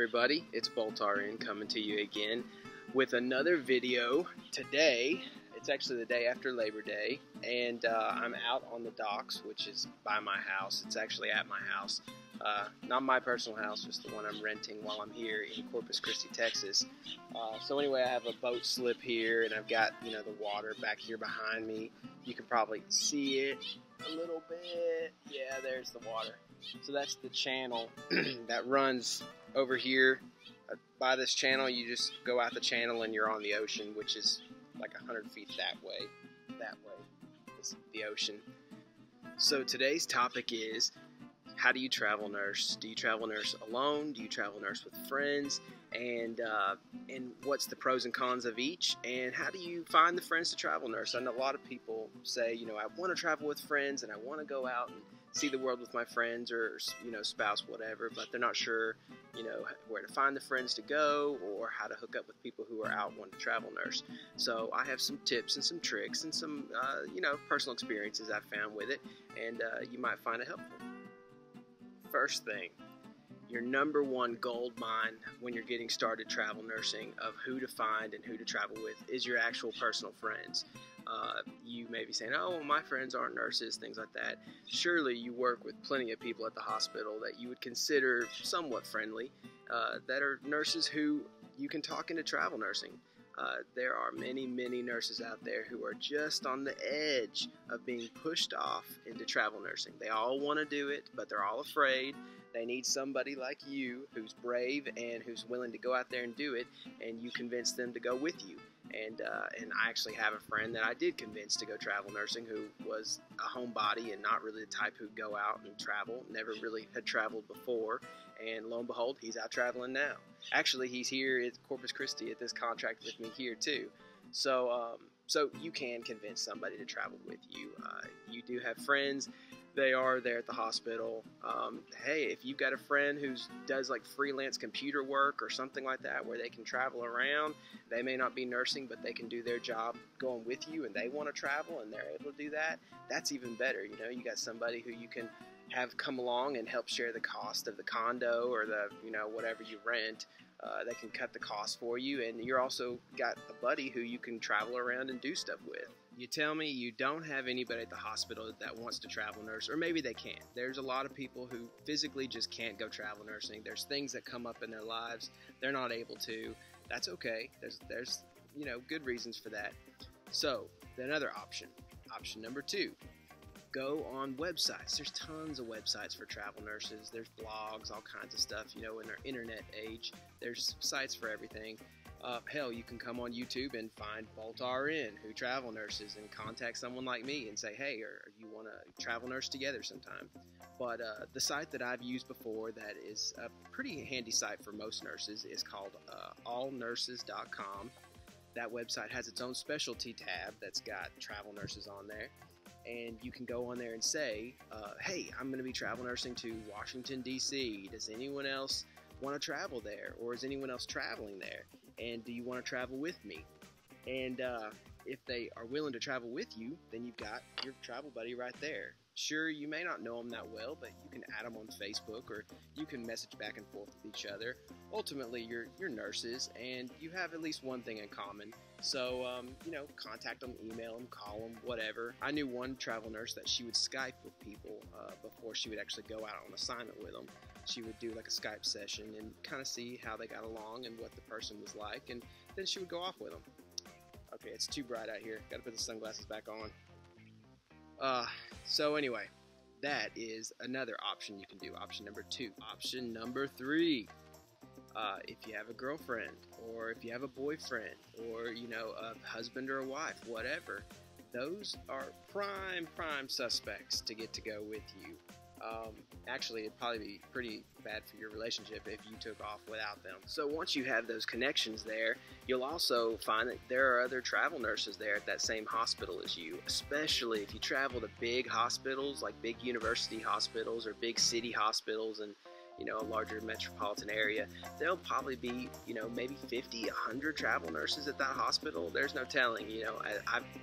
everybody, it's BoltRN coming to you again with another video. Today, it's actually the day after Labor Day, and I'm out on the docks, which is by my house. It's actually at my house. Not my personal house, just the one I'm renting while I'm here in Corpus Christi, Texas. So anyway, I have a boat slip here, and I've got, the water back here behind me. You can probably see it a little bit. Yeah, there's the water. So that's the channel that runs over here. By this channel, you just go out the channel and you're on the ocean, which is like 100 feet that way. That way is the ocean. So today's topic is, how do you travel nurse? Do you travel nurse alone? Do you travel nurse with friends? And what's the pros and cons of each? And how do you find the friends to travel nurse? I know a lot of people say, I want to travel with friends and I want to go out and see the world with my friends or, spouse, whatever, but they're not sure, where to find the friends to go or how to hook up with people who are out wanting to travel nurse. So I have some tips and some tricks and some, personal experiences I've found with it, and you might find it helpful. First thing, your number one gold mine when you're getting started travel nursing of who to find and who to travel with is your actual personal friends. You may be saying, oh, well, my friends aren't nurses, things like that. Surely you work with plenty of people at the hospital that you would consider somewhat friendly, that are nurses who you can talk into travel nursing. There are many, many nurses out there who are just on the edge of being pushed off into travel nursing. They all want to do it, but they're all afraid. They need somebody like you who's brave and who's willing to go out there and do it, and you convince them to go with you. And I actually have a friend that I did convince to go travel nursing who was a homebody and not really the type who'd go out and travel, never really had traveled before. And lo and behold, he's out traveling now. Actually, he's here at Corpus Christi at this contract with me here too. So you can convince somebody to travel with you. You do have friends. They are there at the hospital. Hey, if you've got a friend who does like freelance computer work or something like that where they can travel around, they may not be nursing, but they can do their job going with you and they want to travel and they're able to do that, that's even better. You got somebody who you can have come along and help share the cost of the condo or the, whatever you rent. They can cut the cost for you, and you're also got a buddy who you can travel around and do stuff with. You tell me you don't have anybody at the hospital that wants to travel nurse, or maybe they can't. There's a lot of people who physically just can't go travel nursing. There's things that come up in their lives they're not able to. That's okay. There's good reasons for that. So another option number 2. Go on websites. There's tons of websites for travel nurses. There's blogs, all kinds of stuff. In our internet age, there's sites for everything. Hell, you can come on YouTube and find BoltRN, who travel nurses, and contact someone like me and say, hey, or you want to travel nurse together sometime. But the site that I've used before that is a pretty handy site for most nurses is called allnurses.com. That website has its own specialty tab that's got travel nurses on there. And you can go on there and say, hey, I'm going to be travel nursing to Washington, D.C. Does anyone else want to travel there? Or is anyone else traveling there? And do you want to travel with me? And if they are willing to travel with you, then you've got your travel buddy right there. Sure, you may not know them that well, but you can add them on Facebook or you can message back and forth with each other. Ultimately, you're nurses and you have at least one thing in common. So, contact them, email them, call them, whatever. I knew one travel nurse that she would Skype with people before she would actually go out on assignment with them. She would do like a Skype session and kind of see how they got along and what the person was like, and then she would go off with them. Okay, it's too bright out here. Got to put the sunglasses back on. So anyway, that is another option you can do. Option number 2. Option number 3. If you have a girlfriend or if you have a boyfriend or, a husband or a wife, whatever, those are prime suspects to get to go with you. Actually, it'd probably be pretty bad for your relationship if you took off without them. So once you have those connections there, you'll also find that there are other travel nurses there at that same hospital as you, especially if you travel to big hospitals like big university hospitals or big city hospitals and a larger metropolitan area. There'll probably be, maybe 50, 100 travel nurses at that hospital. There's no telling,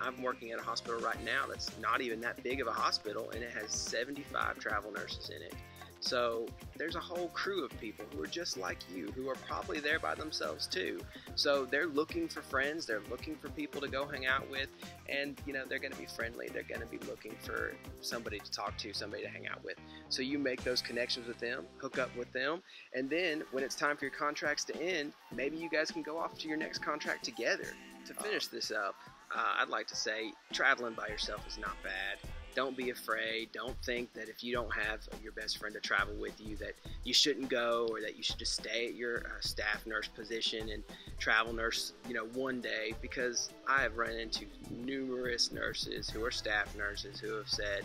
I'm working at a hospital right now that's not even that big of a hospital, and it has 75 travel nurses in it. So there's a whole crew of people who are just like you, who are probably there by themselves too. So they're looking for friends, they're looking for people to go hang out with, and they're going to be friendly, they're going to be looking for somebody to talk to, somebody to hang out with. So you make those connections with them, hook up with them, and then when it's time for your contracts to end, maybe you guys can go off to your next contract together. To finish this up, I'd like to say traveling by yourself is not bad. Don't be afraid. Don't think that if you don't have your best friend to travel with you that you shouldn't go, or that you should just stay at your staff nurse position and travel nurse, one day, because I have run into numerous nurses who are staff nurses who have said,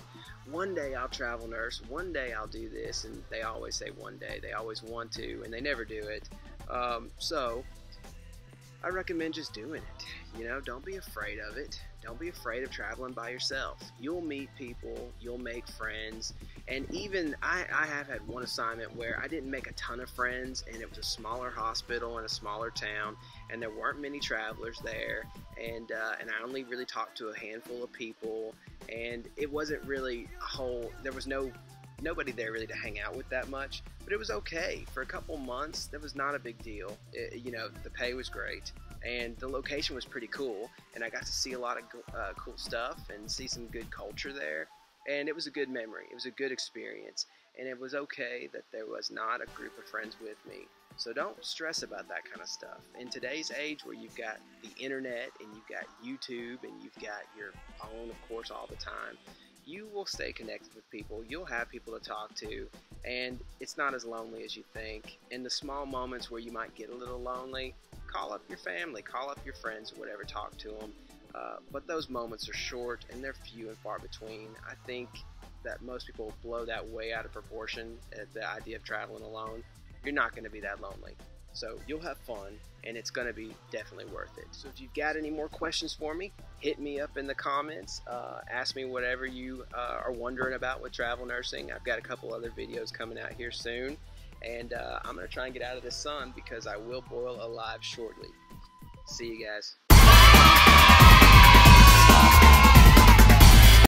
one day I'll travel nurse, one day I'll do this, and they always say one day. They always want to, and they never do it. So I recommend just doing it. Don't be afraid of it. Don't be afraid of traveling by yourself. You'll meet people, you'll make friends, and even I have had one assignment where I didn't make a ton of friends, and it was a smaller hospital in a smaller town, and there weren't many travelers there, and I only really talked to a handful of people, and it wasn't really there was nobody there really to hang out with that much, but it was okay. For a couple months, that was not a big deal. The pay was great, and the location was pretty cool, and I got to see a lot of cool stuff and see some good culture there, and it was a good memory. It was a good experience, and it was okay that there was not a group of friends with me. So don't stress about that kind of stuff. In today's age where you've got the internet and you've got YouTube and you've got your phone, of course, all the time, you will stay connected with people. You'll have people to talk to, and it's not as lonely as you think. In the small moments where you might get a little lonely, call up your family, call up your friends, or whatever, talk to them. But those moments are short and they're few and far between. I think that most people blow that way out of proportion at the idea of traveling alone. You're not going to be that lonely. So you'll have fun, and it's going to be definitely worth it. So if you've got any more questions for me, hit me up in the comments. Ask me whatever you are wondering about with travel nursing. I've got a couple other videos coming out here soon, and I'm going to try and get out of this sun because I will boil alive shortly. See you guys.